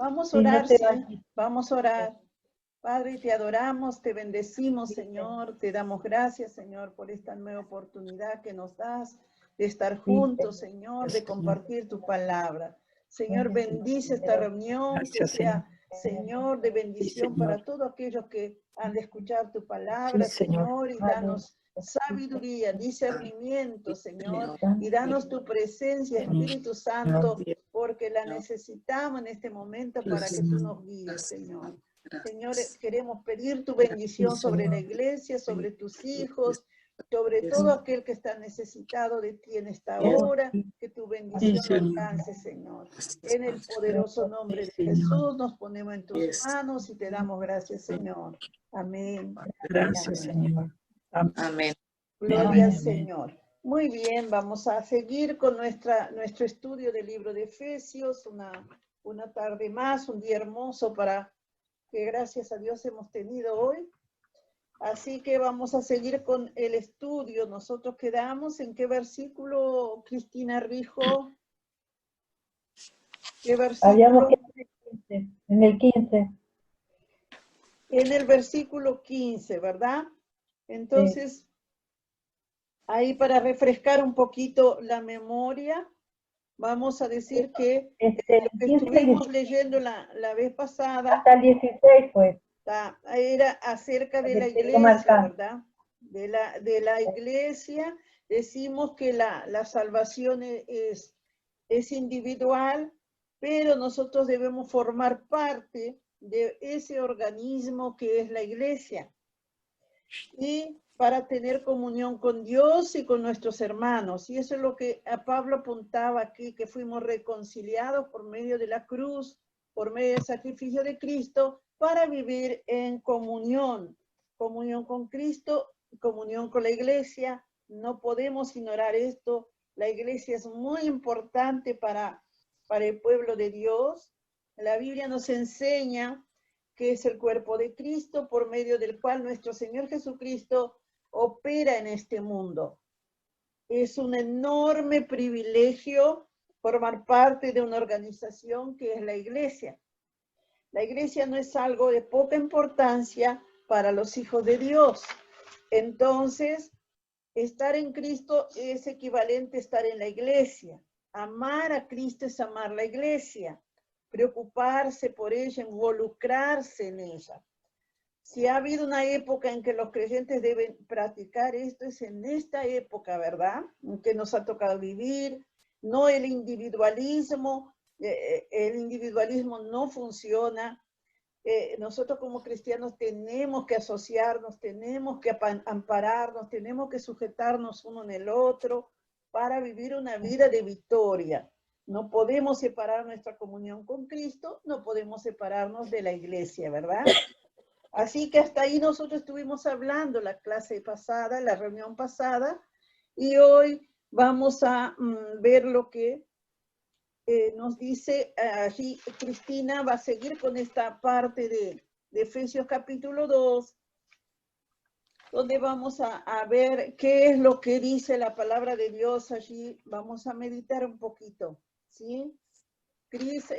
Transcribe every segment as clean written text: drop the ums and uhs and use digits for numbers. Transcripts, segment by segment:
Vamos a Sí, no orar, te sí, vayas. vamos a orar. Padre, te adoramos, te bendecimos, Sí, Señor, te damos gracias, Señor, por esta nueva oportunidad que nos das de estar sí, juntos, Señor, de compartir tu palabra. Señor, Gracias, bendice esta reunión, que Gracias, Señor. sea, Señor, de Sí, bendición Señor. para todos aquellos que han de escuchar tu Sí, palabra, Señor. Señor, y danos sabiduría, discernimiento, Señor, y danos tu presencia, Espíritu Santo, porque la necesitamos en este momento para que tú nos guíes, Señor. Señor, queremos pedir tu bendición sobre la iglesia, sobre tus hijos, sobre todo aquel que está necesitado de ti en esta hora, que tu bendición lo alcance, Señor. En el poderoso nombre de Jesús nos ponemos en tus manos y te damos gracias, Señor. Amén. Gracias, Señor. Amén. Gloria al Amén. Señor. Muy bien, vamos a seguir con nuestro estudio del libro de Efesios, una tarde más, un día hermoso para que gracias a Dios hemos tenido hoy. Así que vamos a seguir con el estudio. Nosotros quedamos en qué versículo, Cristina Rijo. ¿Qué Habíamos versículo? quedado en el 15. En el versículo 15, ¿verdad? Entonces, ahí para refrescar un poquito la memoria, vamos a decir que lo que 15, estuvimos leyendo la vez pasada hasta el 16 fue. era acerca de la Tengo iglesia, marcado. ¿verdad? De la iglesia. Decimos que la salvación es individual, pero nosotros debemos formar parte de ese organismo que es la iglesia. Y para tener comunión con Dios y con nuestros hermanos. Y eso es lo que a Pablo apuntaba aquí, que fuimos reconciliados por medio de la cruz, por medio del sacrificio de Cristo, para vivir en comunión. Comunión con Cristo, comunión con la iglesia. No podemos ignorar esto. La iglesia es muy importante para el pueblo de Dios. La Biblia nos enseña que es el cuerpo de Cristo, por medio del cual nuestro Señor Jesucristo opera en este mundo. Es un enorme privilegio formar parte de una organización que es la iglesia. La iglesia no es algo de poca importancia para los hijos de Dios. Entonces, estar en Cristo es equivalente a estar en la iglesia. Amar a Cristo es amar la iglesia. Preocuparse por ella, involucrarse en ella. Si ha habido una época en que los creyentes deben practicar esto, es en esta época, ¿verdad? En que nos ha tocado vivir, no el individualismo no funciona. Nosotros como cristianos tenemos que asociarnos, tenemos que ampararnos, tenemos que sujetarnos uno en el otro para vivir una vida de victoria. No podemos separar nuestra comunión con Cristo, no podemos separarnos de la iglesia, ¿verdad? Así que hasta ahí nosotros estuvimos hablando la clase pasada, la reunión pasada, y hoy vamos a ver lo que nos dice allí Cristina. Va a seguir con esta parte de Efesios capítulo 2, donde vamos a ver qué es lo que dice la palabra de Dios allí. Vamos a meditar un poquito, ¿sí? Cris,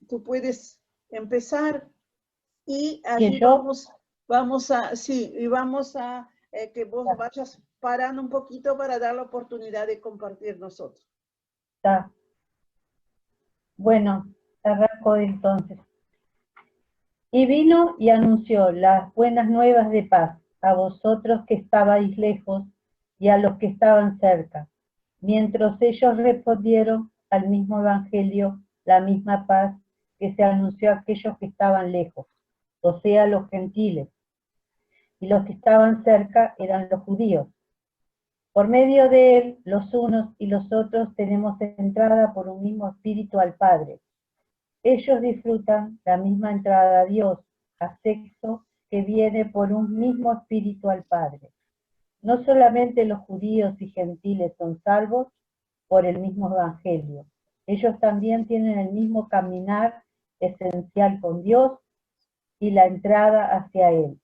tú puedes empezar. Y allí vamos a que vos vayas parando un poquito para dar la oportunidad de compartir nosotros. Está. Bueno, arranco entonces. Y vino y anunció las buenas nuevas de paz a vosotros que estabais lejos y a los que estaban cerca, mientras ellos respondieron al mismo evangelio, la misma paz que se anunció a aquellos que estaban lejos, o sea, los gentiles, y los que estaban cerca eran los judíos. Por medio de él, los unos y los otros tenemos entrada por un mismo espíritu al Padre. Ellos disfrutan la misma entrada a Dios, acceso que viene por un mismo espíritu al Padre. No solamente los judíos y gentiles son salvos por el mismo evangelio. Ellos también tienen el mismo caminar esencial con Dios y la entrada hacia Él.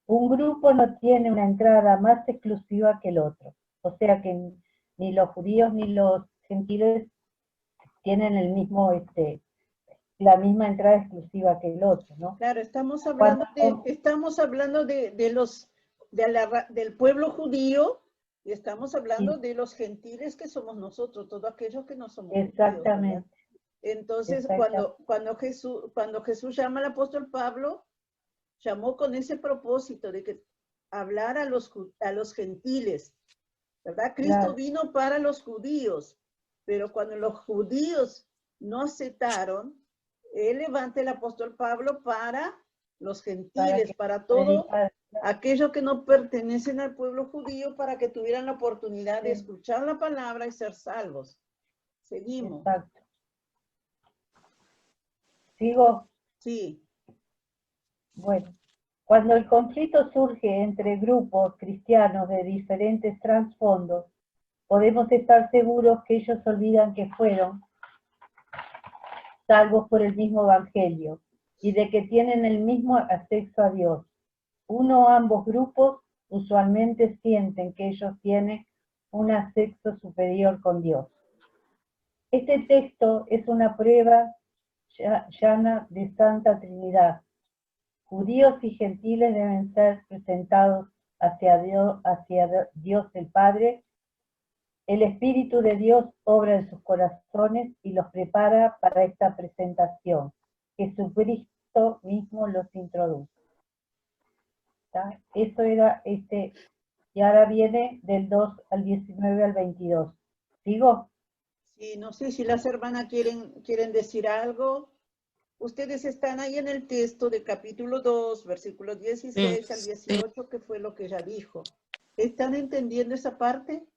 Un grupo no tiene una entrada más exclusiva que el otro. O sea que ni los judíos ni los gentiles tienen el mismo la misma entrada exclusiva que el otro, ¿no? Claro, estamos hablando del pueblo judío y estamos hablando de los gentiles que somos nosotros, todos aquellos que no somos judíos, ¿verdad? Exactamente. Entonces, Exactamente. cuando Jesús llama al apóstol Pablo, llamó con ese propósito de que hablar a los gentiles, ¿verdad? Cristo Claro. vino para los judíos, pero cuando los judíos no aceptaron, él levanta el apóstol Pablo para los gentiles, para todo aquellos que no pertenecen al pueblo judío, para que tuvieran la oportunidad de escuchar la palabra y ser salvos. Seguimos. Exacto. ¿Sigo? Sí. Bueno, cuando el conflicto surge entre grupos cristianos de diferentes trasfondos, podemos estar seguros que ellos olvidan que fueron salvos por el mismo evangelio y de que tienen el mismo acceso a Dios. Uno o ambos grupos usualmente sienten que ellos tienen un acceso superior con Dios. Este texto es una prueba llana de Santa Trinidad. Judíos y gentiles deben ser presentados hacia Dios el Padre. El Espíritu de Dios obra en sus corazones y los prepara para esta presentación. Jesucristo mismo los introduce. ¿Está? Eso era y ahora viene del 2 al 19 al 22. ¿Sigo? Sí, no sé si las hermanas quieren decir algo. Ustedes están ahí en el texto de capítulo 2, versículos 16 al 18, que fue lo que ella dijo. ¿Están entendiendo esa parte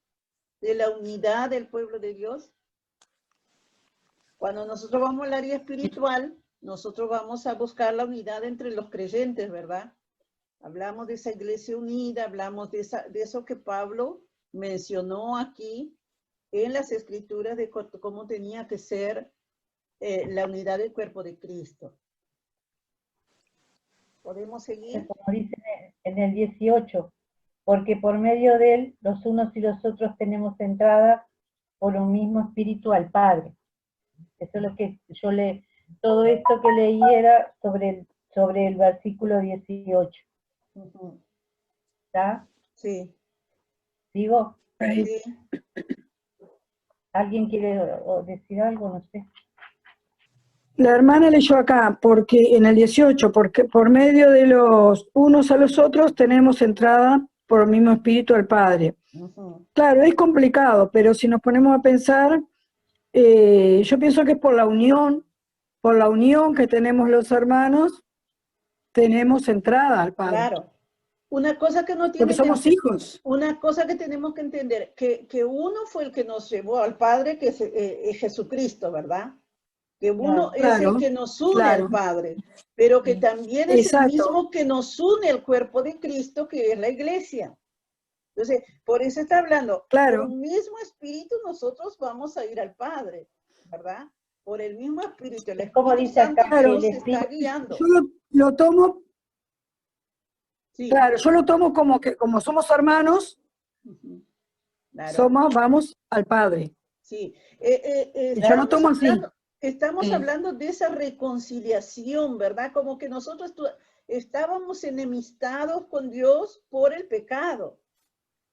de la unidad del pueblo de Dios? Cuando nosotros vamos al área espiritual, nosotros vamos a buscar la unidad entre los creyentes, ¿verdad? Hablamos de esa iglesia unida, hablamos de eso que Pablo mencionó aquí en las escrituras de cómo tenía que ser la unidad del cuerpo de Cristo. ¿Podemos seguir? Como dice en el 18, porque por medio de él los unos y los otros tenemos entrada por un mismo espíritu al Padre. Eso es lo que todo esto que leí era sobre el versículo 18. ¿Está? Sí. ¿Sigo? Sí. ¿Alguien quiere decir algo? No sé. La hermana leyó acá, porque en el 18, porque por medio de los unos a los otros tenemos entrada por el mismo espíritu al Padre. Claro, es complicado, pero si nos ponemos a pensar, yo pienso que es por la unión que tenemos los hermanos, tenemos entrada al Padre. Claro. Una cosa que no tiene porque somos hijos. Una cosa que tenemos que entender, que uno fue el que nos llevó al Padre, que es Jesucristo, ¿verdad? Que uno es el que nos une al Padre, pero que también es el mismo que nos une al cuerpo de Cristo, que es la iglesia. Entonces, por eso está hablando, por un mismo espíritu nosotros vamos a ir al Padre, ¿verdad? Por el mismo espíritu, el Espíritu Santo nos está guiando. Yo lo tomo, claro, yo lo tomo como que como somos hermanos, claro. vamos al Padre. Sí. Yo lo tomo así. Estamos hablando de esa reconciliación, ¿verdad? Como que nosotros estábamos enemistados con Dios por el pecado,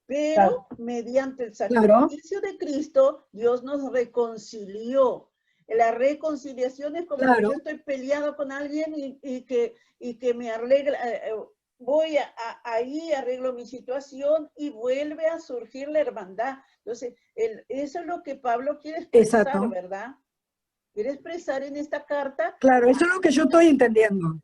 pero mediante el sacrificio de Cristo, Dios nos reconcilió. La reconciliación es como que yo estoy peleado con alguien y que me arregla, voy ahí, arreglo mi situación y vuelve a surgir la hermandad. Entonces, eso es lo que Pablo quiere expresar, ¿verdad? Quiere expresar en esta carta. Claro, eso es lo que yo estoy entendiendo.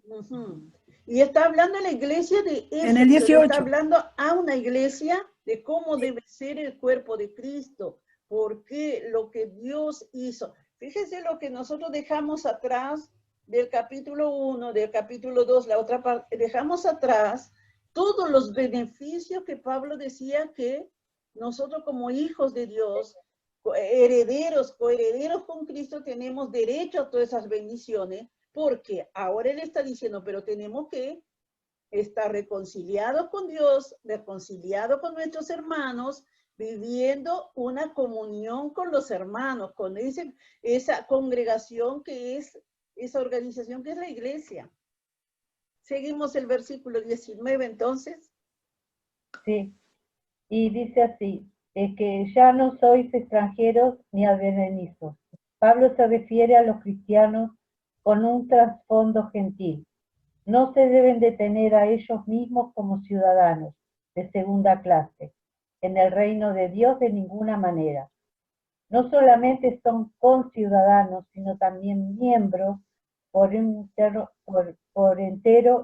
Y está hablando a la iglesia de eso. En el 18. Está hablando a una iglesia de cómo debe ser el cuerpo de Cristo. Porque lo que Dios hizo. Fíjense lo que nosotros dejamos atrás del capítulo 1, del capítulo 2, la otra parte. Dejamos atrás todos los beneficios que Pablo decía que nosotros como hijos de Dios, herederos, coherederos con Cristo, tenemos derecho a todas esas bendiciones, porque ahora él está diciendo, pero tenemos que estar reconciliados con Dios, reconciliados con nuestros hermanos, viviendo una comunión con los hermanos, con esa congregación que es esa organización que es la iglesia. Seguimos el versículo 19 entonces. Sí, y dice así, que ya no sois extranjeros ni advenedizos. Pablo se refiere a los cristianos con un trasfondo gentil. No se deben de tener a ellos mismos como ciudadanos de segunda clase en el reino de Dios de ninguna manera. No solamente son conciudadanos, sino también miembros por entero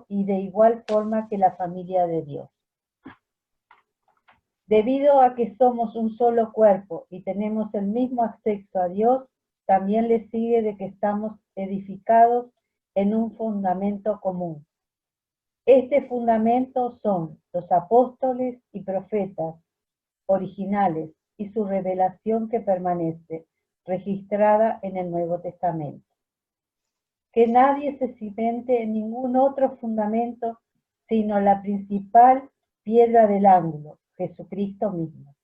y de igual forma que la familia de Dios. Debido a que somos un solo cuerpo y tenemos el mismo acceso a Dios, también le sigue de que estamos edificados en un fundamento común. Este fundamento son los apóstoles y profetas originales y su revelación que permanece, registrada en el Nuevo Testamento. Que nadie se cimente en ningún otro fundamento, sino la principal piedra del ángulo, Jesucristo mismo.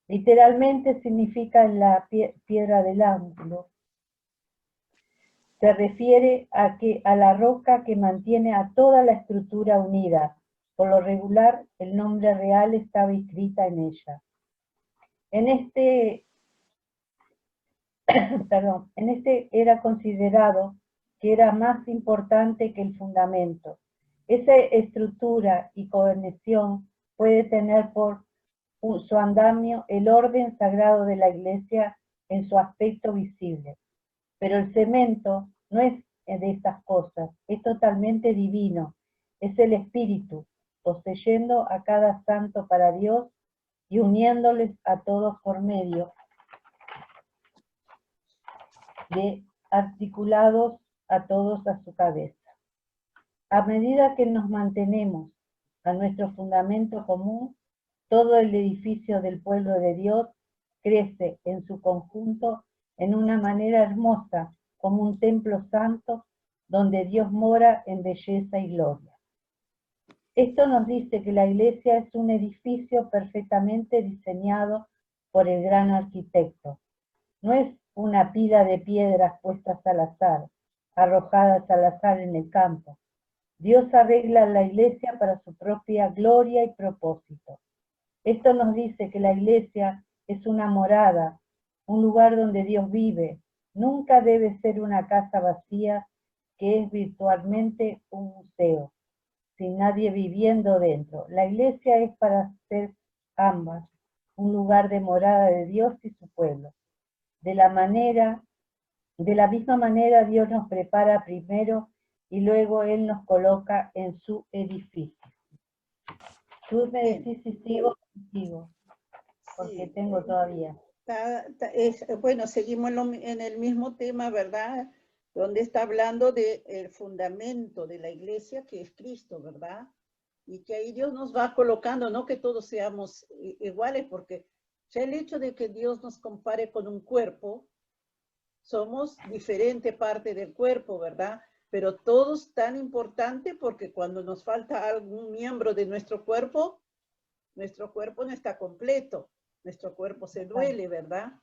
Literalmente significa la piedra del ángulo. Se refiere a la roca que mantiene a toda la estructura unida. Por lo regular, el nombre real estaba escrita en ella. En este era considerado que era más importante que el fundamento. Esa estructura y conexión puede tener por su andamio el orden sagrado de la iglesia en su aspecto visible. Pero el cemento no es de estas cosas, es totalmente divino, es el Espíritu, poseyendo a cada santo para Dios y uniéndoles a todos por medio de articulados a todos a su cabeza. A medida que nos mantenemos a nuestro fundamento común, todo el edificio del pueblo de Dios crece en su conjunto en una manera hermosa, como un templo santo donde Dios mora en belleza y gloria. Esto nos dice que la iglesia es un edificio perfectamente diseñado por el gran arquitecto. No es una pila de piedras puestas al azar, arrojadas al azar en el campo. Dios arregla la iglesia para su propia gloria y propósito. Esto nos dice que la iglesia es una morada, un lugar donde Dios vive. Nunca debe ser una casa vacía que es virtualmente un museo, sin nadie viviendo dentro. La iglesia es para ser ambas, un lugar de morada de Dios y su pueblo. De la misma manera Dios nos prepara primero y luego Él nos coloca en su edificio. Tú me decís si sigo, porque Sí, tengo todavía. Bueno, seguimos en el mismo tema, ¿verdad? Donde está hablando del fundamento de la iglesia, que es Cristo, ¿verdad? Y que ahí Dios nos va colocando, no que todos seamos iguales, porque ya el hecho de que Dios nos compare con un cuerpo, somos diferente parte del cuerpo, ¿verdad? Pero todos tan importante porque cuando nos falta algún miembro de nuestro cuerpo no está completo, nuestro cuerpo se duele, ¿verdad?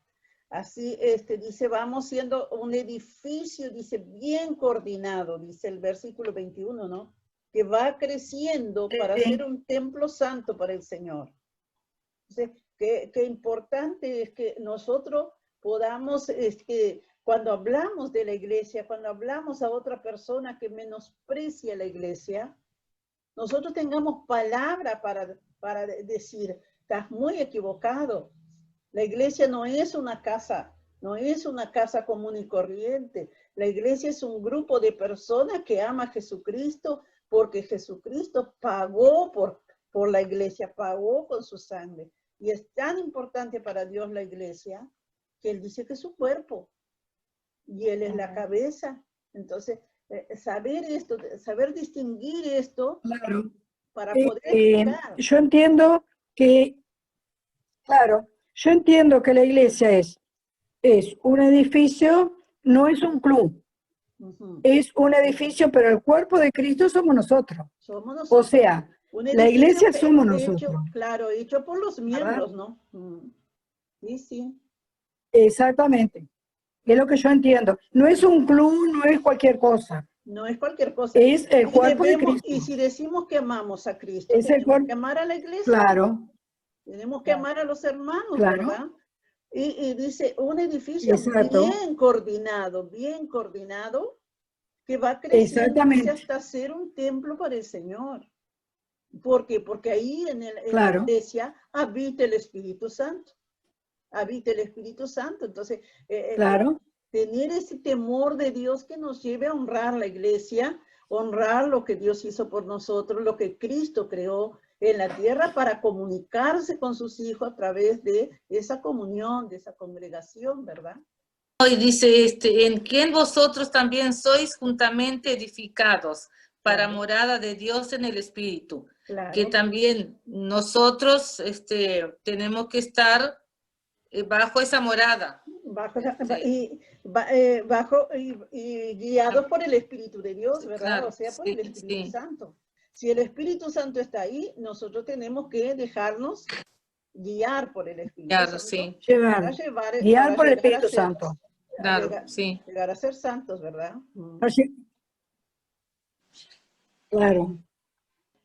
Así, dice, vamos siendo un edificio, dice, bien coordinado, dice el versículo 21, ¿no? Que va creciendo para ser un templo santo para el Señor. Entonces, qué importante es que nosotros podamos, cuando hablamos de la iglesia, cuando hablamos a otra persona que menosprecia la iglesia, nosotros tengamos palabra para decir, estás muy equivocado. La iglesia no es una casa, no es una casa común y corriente. La iglesia es un grupo de personas que ama a Jesucristo porque Jesucristo pagó por la iglesia, pagó con su sangre. Y es tan importante para Dios la iglesia que Él dice que es su cuerpo y Él es la cabeza. Entonces, saber esto, saber distinguir esto, claro, para poder explicar. Yo entiendo que la iglesia es un edificio, no es un club. Es un edificio, pero el cuerpo de Cristo somos nosotros. Somos nosotros. O sea, la iglesia somos nosotros. Claro, hecho por los miembros, ¿no? Sí, sí. Exactamente. Es lo que yo entiendo. No es un club, no es cualquier cosa. No es cualquier cosa. Es el cuerpo de Cristo. Y si decimos que amamos a Cristo, Es el tenemos cuerpo. que amar a la iglesia. Claro. Tenemos que amar a los hermanos, Claro. ¿verdad? Y dice, un edificio Exacto. bien coordinado, que va creciendo hasta ser un templo para el Señor. ¿Por qué? Porque ahí en la iglesia habita el Espíritu Santo. Habita el Espíritu Santo. Entonces, tener ese temor de Dios que nos lleve a honrar la iglesia, honrar lo que Dios hizo por nosotros, lo que Cristo creó en la tierra para comunicarse con sus hijos a través de esa comunión, de esa congregación, ¿verdad? Y dice, en quien vosotros también sois juntamente edificados para morada de Dios en el Espíritu. Claro. Que también nosotros tenemos que estar bajo esa morada. Y guiados por el Espíritu de Dios, ¿verdad? Claro, o sea, por el Espíritu Santo. Si el Espíritu Santo está ahí, nosotros tenemos que dejarnos guiar por el Espíritu Santo. Sí. Guiar por el Espíritu Santo. Claro, llegar a ser santos, ¿verdad? Claro.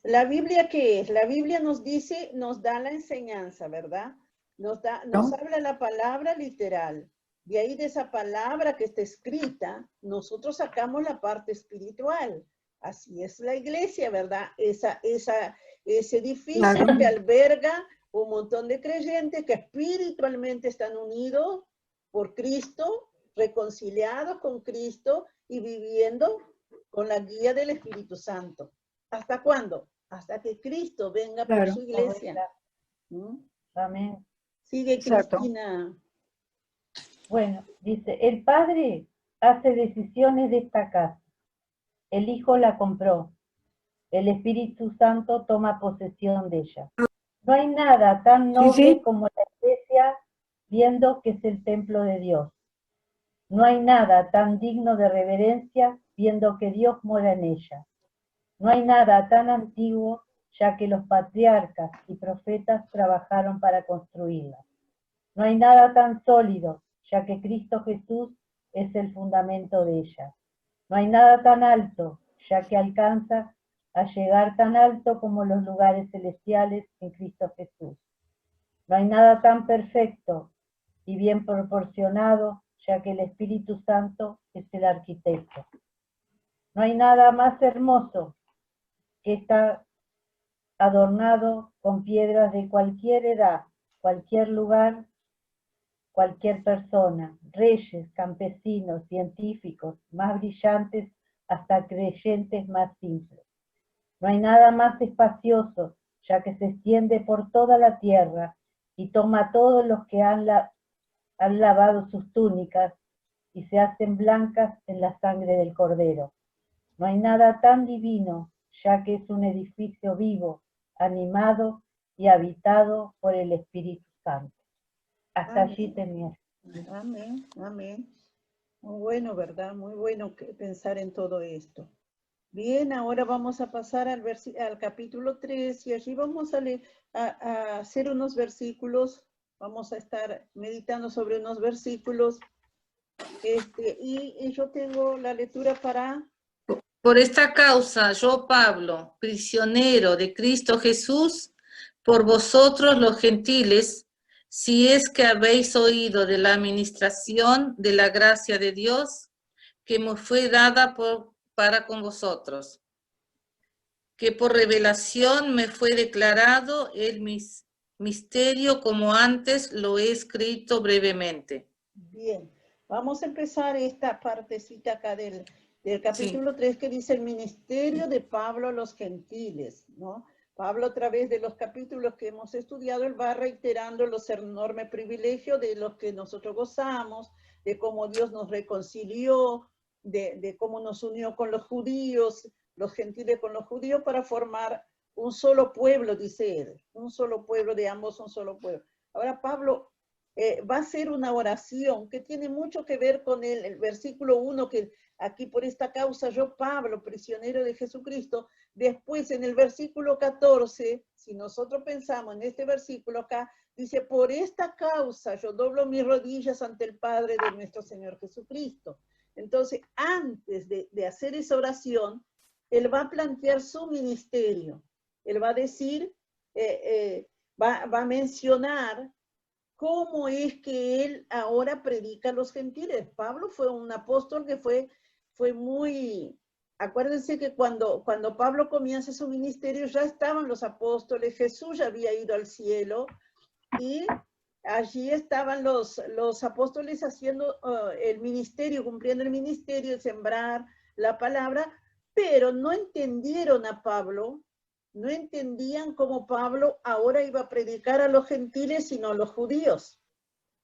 La Biblia, ¿qué es? La Biblia nos dice, nos da la enseñanza, ¿verdad? Nos habla la palabra literal. De ahí de esa palabra que está escrita, nosotros sacamos la parte espiritual. Así es la iglesia, ¿verdad? Ese edificio que alberga un montón de creyentes que espiritualmente están unidos por Cristo, reconciliados con Cristo y viviendo con la guía del Espíritu Santo. ¿Hasta cuándo? Hasta que Cristo venga por su iglesia. Amén. Sigue, Cristina. Bueno, dice, el Padre hace decisiones de esta casa. El Hijo la compró. El Espíritu Santo toma posesión de ella. No hay nada tan noble como la iglesia viendo que es el templo de Dios. No hay nada tan digno de reverencia viendo que Dios mora en ella. No hay nada tan antiguo, ya que los patriarcas y profetas trabajaron para construirla. No hay nada tan sólido, ya que Cristo Jesús es el fundamento de ella. No hay nada tan alto, ya que alcanza a llegar tan alto como los lugares celestiales en Cristo Jesús. No hay nada tan perfecto y bien proporcionado, ya que el Espíritu Santo es el arquitecto. No hay nada más hermoso que está adornado con piedras de cualquier edad, cualquier lugar, cualquier persona, reyes, campesinos, científicos, más brillantes hasta creyentes más simples. No hay nada más espacioso, ya que se extiende por toda la tierra y toma a todos los que han lavado sus túnicas y se hacen blancas en la sangre del Cordero. No hay nada tan divino, ya que es un edificio vivo, animado y habitado por el Espíritu Santo. Hasta allí tenía. Amén, amén. Muy bueno, ¿verdad? Muy bueno pensar en todo esto. Bien, ahora vamos a pasar al capítulo 3 y allí vamos a hacer unos versículos. Vamos a estar meditando sobre unos versículos. Y yo tengo la lectura para... Por esta causa, yo, Pablo, prisionero de Cristo Jesús, por vosotros los gentiles, si es que habéis oído de la administración de la gracia de Dios, que me fue dada para con vosotros, que por revelación me fue declarado el misterio como antes lo he escrito brevemente. Bien, vamos a empezar esta partecita acá del capítulo 3 que dice el ministerio de Pablo a los gentiles, ¿no? Pablo, a través de los capítulos que hemos estudiado, él va reiterando los enormes privilegios de los que nosotros gozamos, de cómo Dios nos reconcilió, de cómo nos unió con los judíos, los gentiles con los judíos, para formar un solo pueblo, dice él, un solo pueblo, de ambos un solo pueblo. Ahora Pablo va a hacer una oración que tiene mucho que ver con el versículo 1, que aquí por esta causa yo, Pablo, prisionero de Jesucristo. Después en el versículo 14, si nosotros pensamos en este versículo acá, Dice, por esta causa yo doblo mis rodillas ante el Padre de nuestro Señor Jesucristo. Entonces, antes de hacer esa oración, él va a plantear su ministerio. Él va a decir, va a mencionar cómo es que él ahora predica a los gentiles. Pablo fue un apóstol que fue muy... Acuérdense que cuando Pablo comienza su ministerio ya estaban los apóstoles, Jesús ya había ido al cielo y allí estaban los apóstoles haciendo el ministerio, cumpliendo el ministerio, de sembrar la palabra, pero no entendieron a Pablo, no entendían cómo Pablo ahora iba a predicar a los gentiles, sino a los judíos.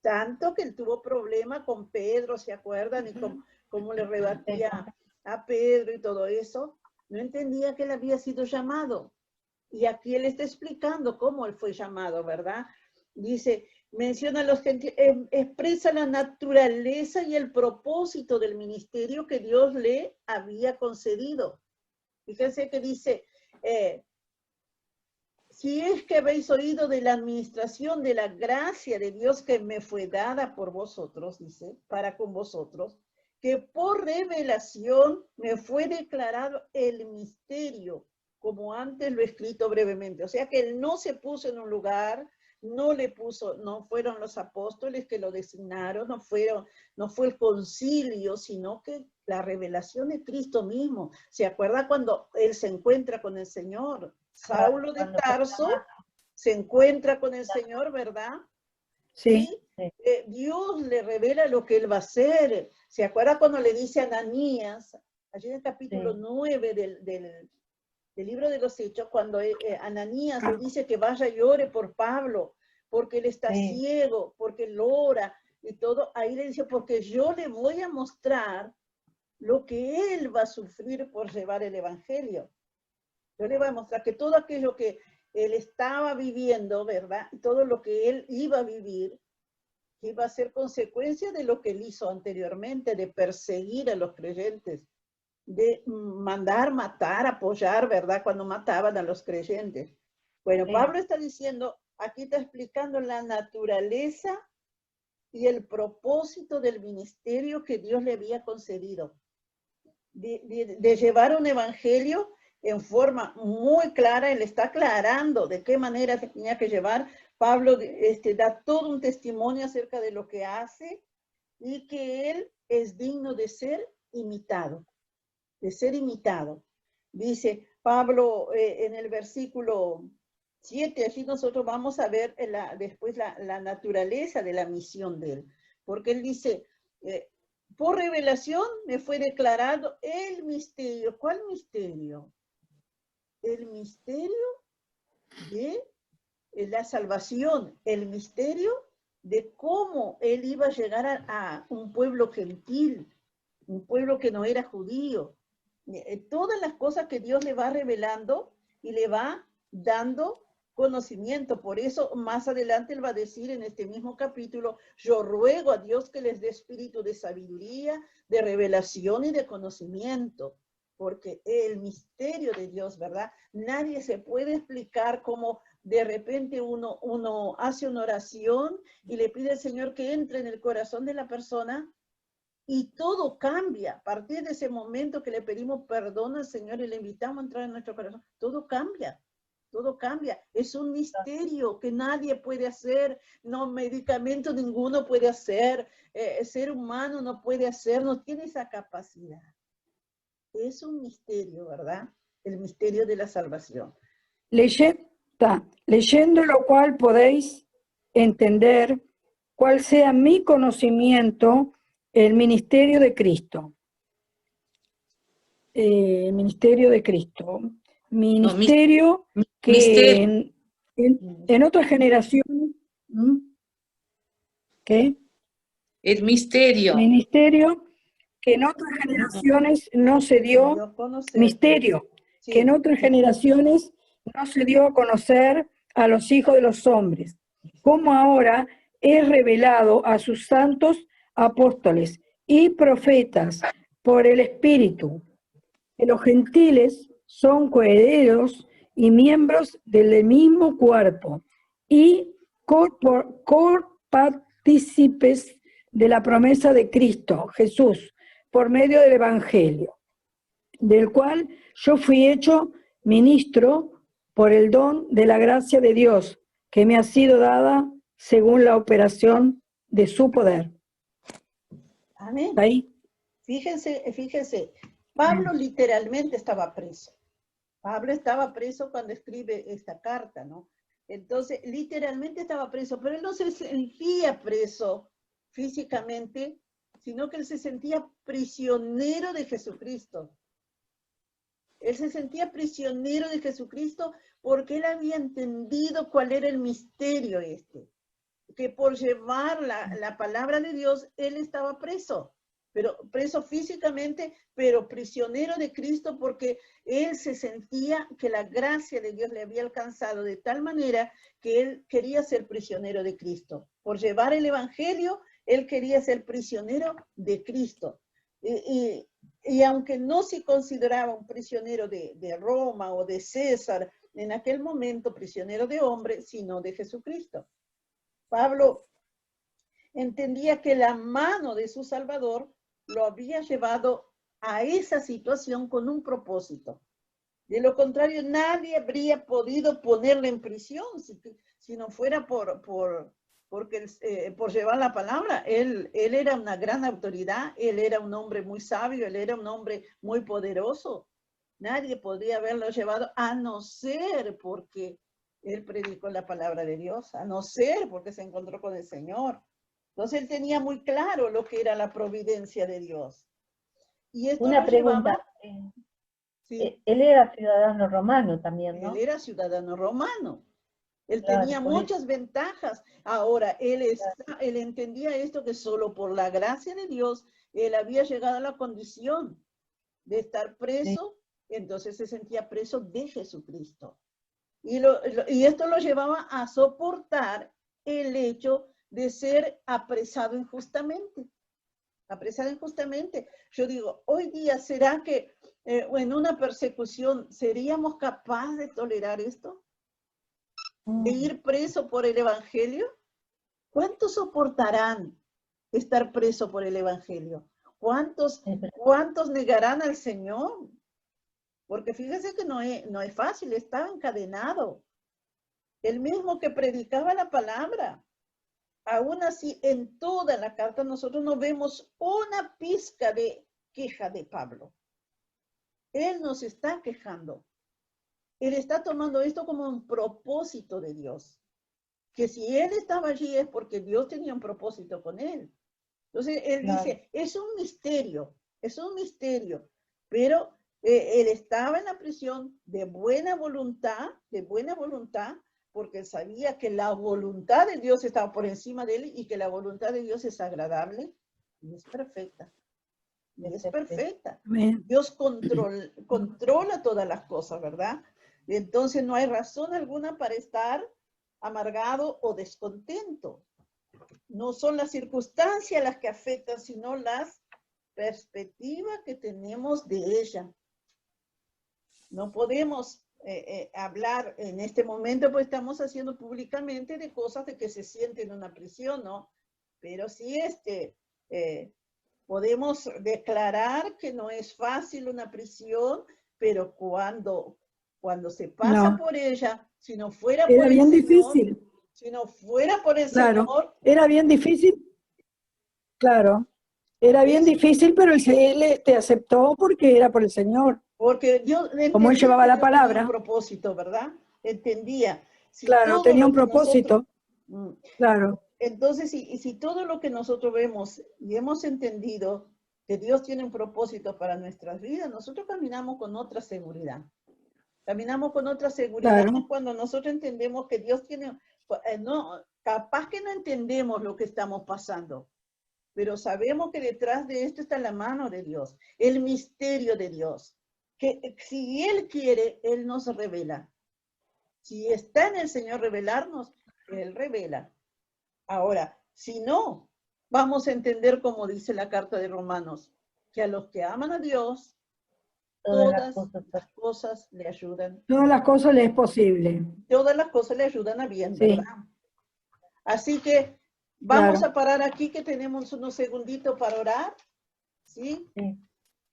Tanto que él tuvo problema con Pedro, ¿se acuerdan? Y cómo le rebatía a Pedro y todo eso. No entendía que él había sido llamado. Y aquí él está explicando cómo él fue llamado, ¿verdad? Dice, menciona a los gentiles, expresa la naturaleza y el propósito del ministerio que Dios le había concedido. Fíjense que dice, si es que habéis oído de la administración de la gracia de Dios que me fue dada por vosotros, dice, para con vosotros, que por revelación me fue declarado el misterio, como antes lo he escrito brevemente. O sea que él no se puso en un lugar, no fueron los apóstoles que lo designaron, no fue el concilio, sino que la revelación de Cristo mismo. ¿Se acuerda cuando él se encuentra con el Señor? Saulo de Tarso se encuentra con el Señor, ¿verdad? Sí. Y Dios le revela lo que él va a hacer. ¿Se acuerda cuando le dice a Ananías, allí en el capítulo 9 del libro de los Hechos, cuando Ananías le dice que vaya y ore por Pablo, porque él está ciego, porque él ora y todo, ahí le dice, porque yo le voy a mostrar lo que él va a sufrir por llevar el evangelio. Yo le voy a mostrar que todo aquello que él estaba viviendo, ¿verdad? Todo lo que él iba a vivir, iba a ser consecuencia de lo que él hizo anteriormente, de perseguir a los creyentes, de mandar, matar, apoyar, ¿verdad? Cuando mataban a los creyentes. Bueno, Pablo está diciendo, aquí está explicando la naturaleza y el propósito del ministerio que Dios le había concedido. De llevar un evangelio en forma muy clara, él está aclarando de qué manera se tenía que llevar. Pablo da todo un testimonio acerca de lo que hace y que él es digno de ser imitado. Dice Pablo en el versículo 7, allí nosotros vamos a ver después la naturaleza de la misión de él, porque él dice, por revelación me fue declarado el misterio. ¿Cuál misterio? El misterio de la salvación, el misterio de cómo él iba a llegar a un pueblo gentil, un pueblo que no era judío. Todas las cosas que Dios le va revelando y le va dando conocimiento. Por eso más adelante él va a decir en este mismo capítulo, yo ruego a Dios que les dé espíritu de sabiduría, de revelación y de conocimiento. Porque el misterio de Dios, ¿verdad? Nadie se puede explicar cómo de repente uno hace una oración y le pide al Señor que entre en el corazón de la persona y todo cambia. A partir de ese momento que le pedimos perdón al Señor y le invitamos a entrar en nuestro corazón, todo cambia. Todo cambia. Es un misterio que nadie puede hacer, no medicamento ninguno puede hacer, ser humano no puede hacer, no tiene esa capacidad. Es un misterio, ¿verdad? El misterio de la salvación. Leyendo lo cual podéis entender cuál sea mi conocimiento, el ministerio de Cristo. Ministerio de Cristo. Ministerio que en otras generaciones... ¿Qué? El misterio. Ministerio que en otras generaciones no se dio, misterio, sí, que en otras generaciones no se dio a conocer a los hijos de los hombres, como ahora es revelado a sus santos apóstoles y profetas por el Espíritu, que los gentiles son coherederos y miembros del mismo cuerpo, y copartícipes de la promesa de Cristo Jesús por medio del Evangelio, del cual yo fui hecho ministro por el don de la gracia de Dios que me ha sido dada según la operación de su poder. Amén. ¿Ahí? Fíjense, Pablo literalmente estaba preso. Pablo estaba preso cuando escribe esta carta, ¿no? Entonces, literalmente estaba preso, pero él no se sentía preso físicamente, sino que él se sentía prisionero de Jesucristo. Él se sentía prisionero de Jesucristo porque él había entendido cuál era el misterio que por llevar la palabra de Dios, él estaba preso. Pero preso físicamente, pero prisionero de Cristo porque él se sentía que la gracia de Dios le había alcanzado de tal manera que él quería ser prisionero de Cristo. Por llevar el evangelio, él quería ser prisionero de Cristo. Y aunque no se consideraba un prisionero de Roma o de César, en aquel momento prisionero de hombre, sino de Jesucristo. Pablo entendía que la mano de su Salvador lo había llevado a esa situación con un propósito. De lo contrario, nadie habría podido ponerle en prisión si no fuera por llevar la palabra. Él era una gran autoridad, él era un hombre muy sabio, él era un hombre muy poderoso. Nadie podría haberlo llevado a no ser porque él predicó la palabra de Dios, a no ser porque se encontró con el Señor. Entonces él tenía muy claro lo que era la providencia de Dios. Y esto una lo pregunta. llevaba, sí, Él era ciudadano romano también, ¿no? él era ciudadano romano. Él Claro, tenía por muchas ventajas. Ahora, él entendía esto, que solo por la gracia de Dios, él había llegado a la condición de estar preso, entonces se sentía preso de Jesucristo. Y esto lo llevaba a soportar el hecho de ser apresado injustamente. Apresado injustamente. Yo digo, hoy día, ¿será que en una persecución seríamos capaces de tolerar esto? ¿De ir preso por el evangelio? ¿Cuántos soportarán estar preso por el evangelio? ¿Cuántos negarán al Señor? Porque fíjese que no es fácil, estaba encadenado. El mismo que predicaba la palabra. Aún así, en toda la carta nosotros no vemos una pizca de queja de Pablo. Él nos está quejando. Él está tomando esto como un propósito de Dios. Que si él estaba allí es porque Dios tenía un propósito con él. Entonces él dice, es un misterio, pero él estaba en la prisión de buena voluntad, porque él sabía que la voluntad de Dios estaba por encima de él y que la voluntad de Dios es agradable y es perfecta. Es perfecta. Dios controla todas las cosas, ¿verdad? Entonces no hay razón alguna para estar amargado o descontento. No son las circunstancias las que afectan, sino las perspectivas que tenemos de ella. No podemos hablar en este momento, pues estamos haciendo públicamente de cosas de que se siente en una prisión, ¿no? Pero sí podemos declarar que no es fácil una prisión, pero cuando se pasa por ella, si no fuera por el Señor, difícil. Si no fuera por el Claro, Señor. Era bien difícil. Claro. Era bien difícil, pero él te aceptó porque era por el Señor. Porque Dios, como él llevaba la palabra. Tenía un propósito, ¿verdad? Entendía. Claro, tenía un propósito. Claro. Entonces, si todo lo que nosotros vemos y hemos entendido que Dios tiene un propósito para nuestras vidas, nosotros caminamos con otra seguridad. Caminamos con otra seguridad cuando nosotros entendemos que Dios tiene, capaz que no entendemos lo que estamos pasando, pero sabemos que detrás de esto está la mano de Dios, el misterio de Dios, que si Él quiere, Él nos revela. Si está en el Señor revelarnos, Él revela. Ahora, si no, vamos a entender como dice la carta de Romanos, que a los que aman a Dios, todas las cosas le ayudan. Todas las cosas le es posible. Todas las cosas le ayudan a bien, ¿verdad? Así que vamos a parar aquí, que tenemos unos segunditos para orar, ¿sí? Sí.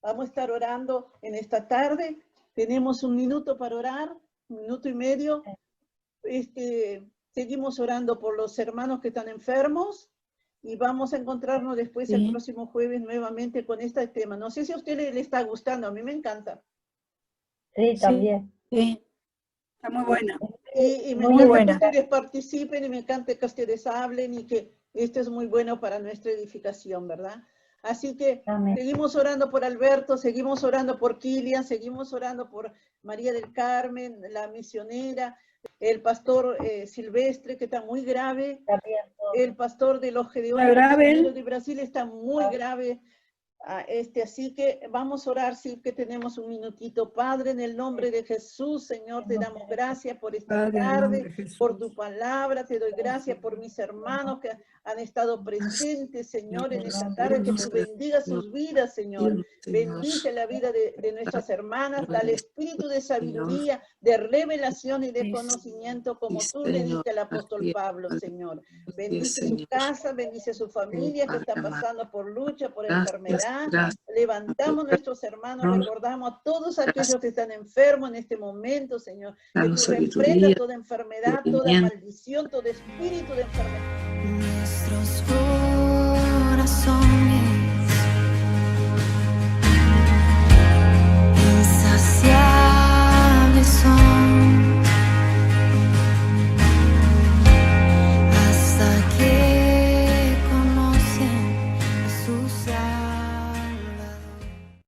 Vamos a estar orando en esta tarde. Tenemos un minuto para orar, 1 minuto y medio. Seguimos orando por los hermanos que están enfermos y vamos a encontrarnos después el próximo jueves nuevamente con este tema. No sé si a usted le está gustando, a mí me encanta. Sí, también. Sí, está muy buena. Y me Muy encanta buena. que ustedes participen y me encanta que ustedes hablen y que esto es muy bueno para nuestra edificación, ¿verdad? Así que Amén. seguimos orando por Alberto, seguimos orando por Kilian, seguimos orando por María del Carmen, la misionera, el pastor Silvestre, que está muy grave, También todo. el pastor de los Gedeones grave. de Brasil está muy grave. Así que vamos a orar, sí que tenemos un minutito. Padre, en el nombre de Jesús, Señor, te damos gracias por esta Padre, en el nombre de tarde, Jesús. por tu palabra, te doy gracias por mis hermanos que han estado presentes, Señor, en esta tarde, que tú bendigas sus vidas, Señor. Bendice la vida de nuestras hermanas, dale espíritu de sabiduría, de revelación y de conocimiento, como tú le diste al apóstol Pablo, Señor. Bendice su casa, bendice su familia que está pasando por lucha, por enfermedad. Levantamos nuestros hermanos, recordamos a todos aquellos que están enfermos en este momento, Señor. Que tú reprendas toda enfermedad, toda maldición, todo espíritu de enfermedad.